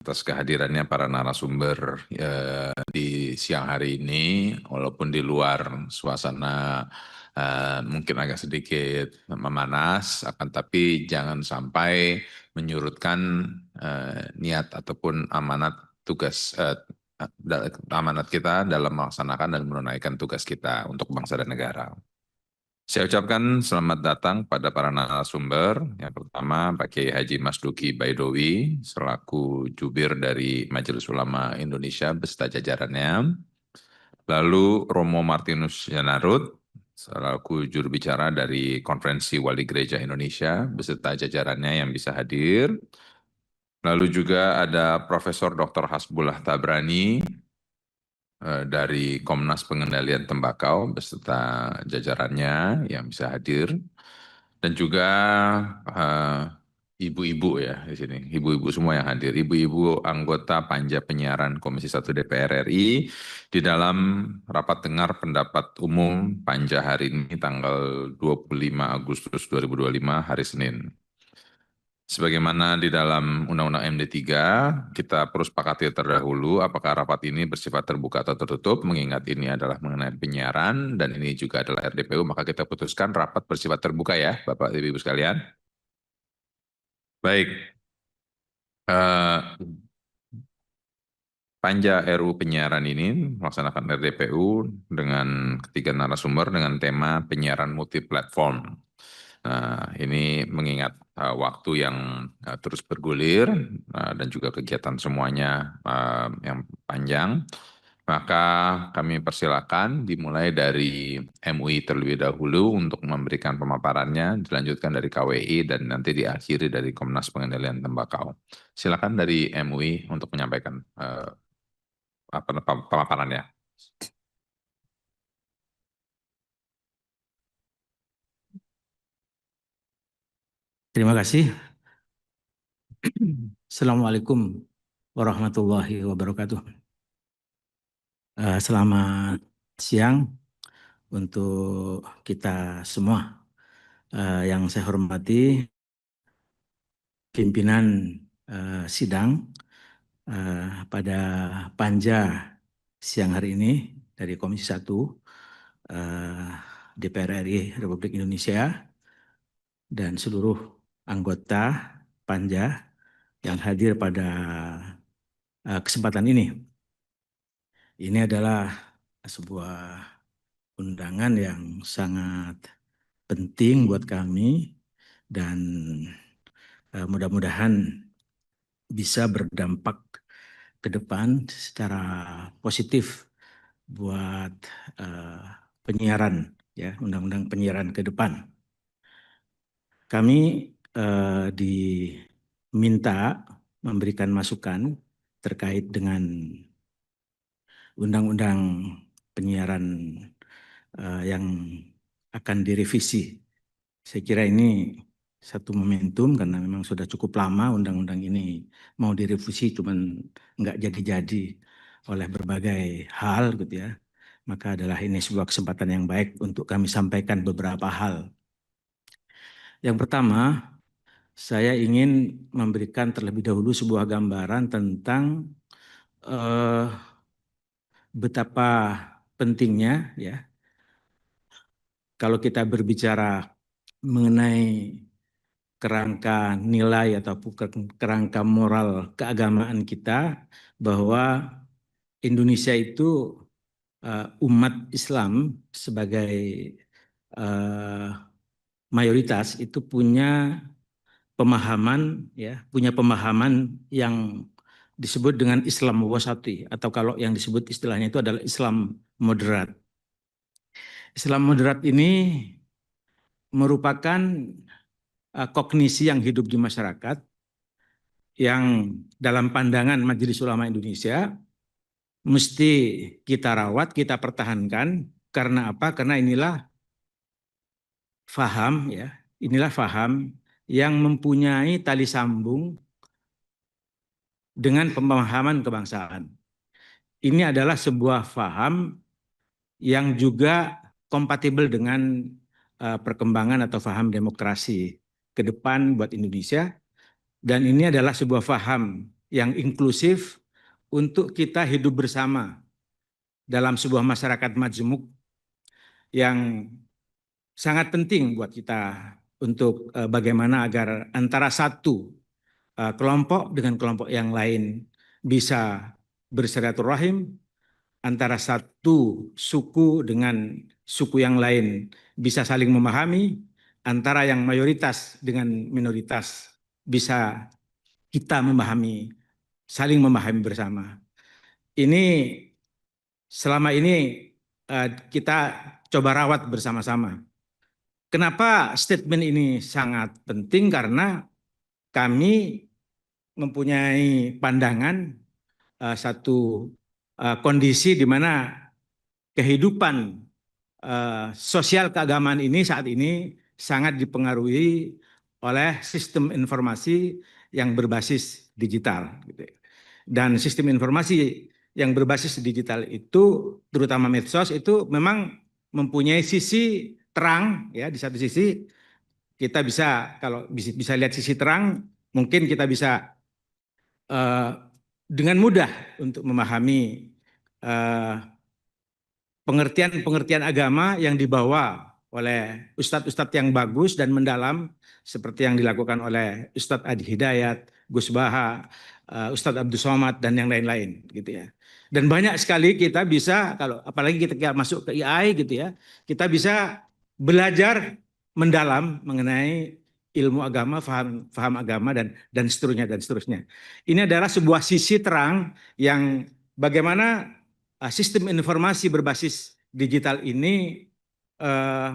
Atas kehadirannya para narasumber di siang hari ini, walaupun di luar suasana mungkin agak sedikit memanas, akan tapi jangan sampai menyurutkan niat ataupun amanat tugas amanat kita dalam melaksanakan dan menunaikan tugas kita untuk bangsa dan negara. Saya ucapkan selamat datang pada para narasumber. Yang pertama, Pak Kiai Haji Mas Duki Baidowi, selaku jubir dari Majelis Ulama Indonesia beserta jajarannya. Lalu Romo Martinus Yanarud, selaku juru bicara dari Konferensi Wali Gereja Indonesia beserta jajarannya yang bisa hadir. Lalu juga ada Profesor Dr. Hasbullah Tabrani, dari Komnas Pengendalian Tembakau beserta jajarannya yang bisa hadir, dan juga ibu-ibu ya di sini, ibu-ibu semua yang hadir, ibu-ibu anggota Panja Penyiaran Komisi 1 DPR RI di dalam rapat dengar pendapat umum Panja hari ini tanggal 25 Agustus 2025 hari Senin. Sebagaimana di dalam Undang-Undang MD3, kita perlu sepakati terdahulu apakah rapat ini bersifat terbuka atau tertutup, mengingat ini adalah mengenai penyiaran dan ini juga adalah RDPU, maka kita putuskan rapat bersifat terbuka ya, Bapak Ibu sekalian. Baik, Panja RU Penyiaran ini melaksanakan RDPU dengan ketiga narasumber dengan tema penyiaran multiplatform. Nah, ini mengingat waktu yang terus bergulir dan juga kegiatan semuanya yang panjang, maka kami persilakan dimulai dari MUI terlebih dahulu untuk memberikan pemaparannya, dilanjutkan dari KWI dan nanti diakhiri dari Komnas Pengendalian Tembakau. Silakan dari MUI untuk menyampaikan pemaparannya. Terima kasih. Assalamualaikum warahmatullahi wabarakatuh. Selamat siang untuk kita semua. Yang saya hormati pimpinan sidang pada Panja siang hari ini dari Komisi 1 DPR RI Republik Indonesia dan seluruh anggota Panja yang hadir pada kesempatan ini. Ini adalah sebuah undangan yang sangat penting buat kami dan mudah-mudahan bisa berdampak ke depan secara positif buat penyiaran, ya, undang-undang penyiaran ke depan. Kami diminta memberikan masukan terkait dengan undang-undang penyiaran yang akan direvisi. Saya kira ini satu momentum karena memang sudah cukup lama undang-undang ini mau direvisi, cuman nggak jadi-jadi oleh berbagai hal gitu ya. Maka adalah ini sebuah kesempatan yang baik untuk kami sampaikan beberapa hal. Yang pertama, saya ingin memberikan terlebih dahulu sebuah gambaran tentang betapa pentingnya ya kalau kita berbicara mengenai kerangka nilai ataupun kerangka moral keagamaan kita, bahwa Indonesia itu umat Islam sebagai mayoritas itu punya pemahaman yang disebut dengan Islam wasati, atau kalau yang disebut istilahnya itu adalah Islam moderat. Islam moderat ini merupakan kognisi yang hidup di masyarakat yang dalam pandangan Majelis Ulama Indonesia mesti kita rawat, kita pertahankan. Karena apa? Karena inilah faham yang mempunyai tali sambung dengan pemahaman kebangsaan. Ini adalah sebuah faham yang juga kompatibel dengan perkembangan atau faham demokrasi ke depan buat Indonesia. Dan ini adalah sebuah faham yang inklusif untuk kita hidup bersama dalam sebuah masyarakat majemuk yang sangat penting buat kita untuk bagaimana agar antara satu kelompok dengan kelompok yang lain bisa bersilaturahim, antara satu suku dengan suku yang lain bisa saling memahami, antara yang mayoritas dengan minoritas bisa kita memahami, saling memahami bersama. Ini selama ini kita coba rawat bersama-sama. Kenapa statement ini sangat penting? Karena kami mempunyai pandangan satu kondisi di mana kehidupan sosial keagamaan ini saat ini sangat dipengaruhi oleh sistem informasi yang berbasis digital. Dan sistem informasi yang berbasis digital itu, terutama medsos, itu memang mempunyai sisi terang, ya. Di satu sisi kita bisa, kalau bisa lihat sisi terang, mungkin kita bisa dengan mudah untuk memahami pengertian-pengertian agama yang dibawa oleh ustadz-ustadz yang bagus dan mendalam, seperti yang dilakukan oleh Ustadz Adi Hidayat, Gus Baha, Ustadz Abdul Somad, dan yang lain-lain, gitu ya. Dan banyak sekali kita bisa, kalau apalagi kita masuk ke AI, gitu ya, kita bisa belajar mendalam mengenai ilmu agama, faham agama, dan seterusnya, dan seterusnya. Ini adalah sebuah sisi terang yang bagaimana sistem informasi berbasis digital ini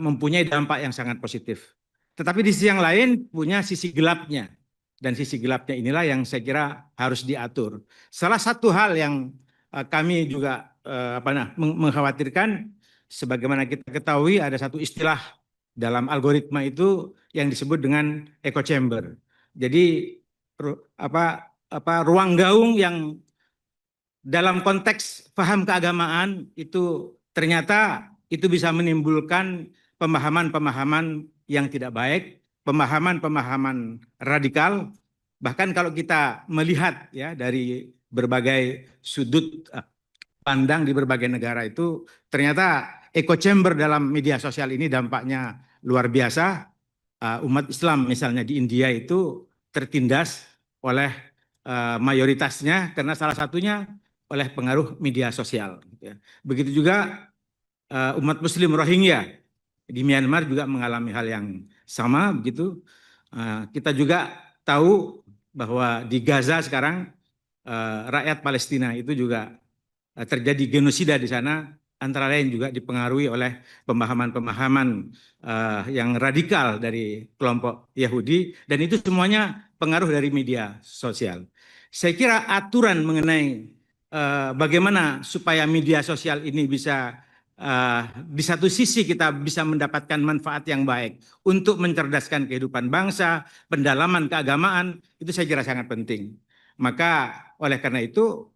mempunyai dampak yang sangat positif. Tetapi di sisi yang lain punya sisi gelapnya. Dan sisi gelapnya inilah yang saya kira harus diatur. Salah satu hal yang kami juga mengkhawatirkan, sebagaimana kita ketahui ada satu istilah dalam algoritma itu yang disebut dengan echo chamber. Jadi ruang gaung yang dalam konteks paham keagamaan itu ternyata itu bisa menimbulkan pemahaman-pemahaman yang tidak baik, pemahaman-pemahaman radikal. Bahkan kalau kita melihat ya dari berbagai sudut pandang di berbagai negara itu, ternyata echo chamber dalam media sosial ini dampaknya luar biasa. Umat Islam misalnya di India itu tertindas oleh mayoritasnya karena salah satunya oleh pengaruh media sosial. Begitu juga umat Muslim Rohingya di Myanmar juga mengalami hal yang sama. Begitu kita juga tahu bahwa di Gaza sekarang rakyat Palestina itu juga terjadi genosida di sana, antara lain juga dipengaruhi oleh pemahaman-pemahaman yang radikal dari kelompok Yahudi, dan itu semuanya pengaruh dari media sosial. Saya kira aturan mengenai bagaimana supaya media sosial ini bisa di satu sisi kita bisa mendapatkan manfaat yang baik untuk mencerdaskan kehidupan bangsa, pendalaman keagamaan, itu saya kira sangat penting. Maka oleh karena itu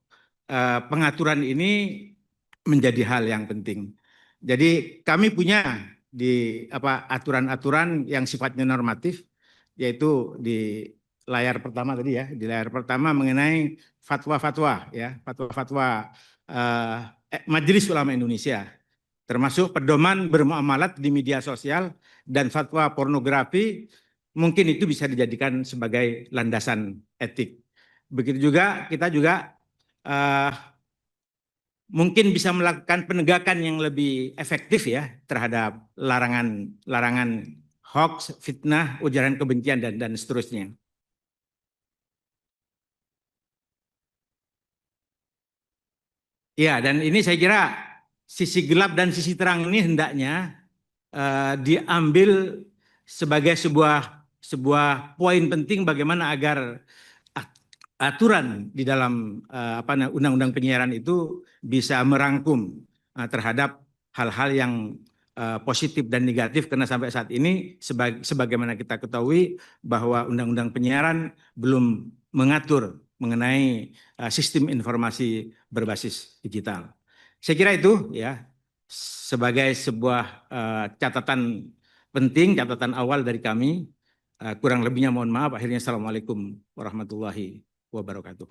pengaturan ini menjadi hal yang penting. Jadi kami punya di aturan-aturan yang sifatnya normatif, yaitu di layar pertama tadi ya, di layar pertama mengenai fatwa-fatwa ya, fatwa-fatwa Majelis Ulama Indonesia, termasuk pedoman bermuamalat di media sosial dan fatwa pornografi, mungkin itu bisa dijadikan sebagai landasan etik. Begitu juga kita juga mungkin bisa melakukan penegakan yang lebih efektif ya terhadap larangan hoax, fitnah, ujaran kebencian, dan seterusnya. Ya, dan ini saya kira sisi gelap dan sisi terang ini hendaknya diambil sebagai sebuah poin penting bagaimana agar aturan di dalam undang-undang penyiaran itu bisa merangkum terhadap hal-hal yang positif dan negatif, karena sampai saat ini sebagaimana kita ketahui bahwa undang-undang penyiaran belum mengatur mengenai sistem informasi berbasis digital. Saya kira itu ya sebagai sebuah catatan penting, catatan awal dari kami. Kurang lebihnya mohon maaf. Akhirnya assalamualaikum warahmatullahi wabarakatuh.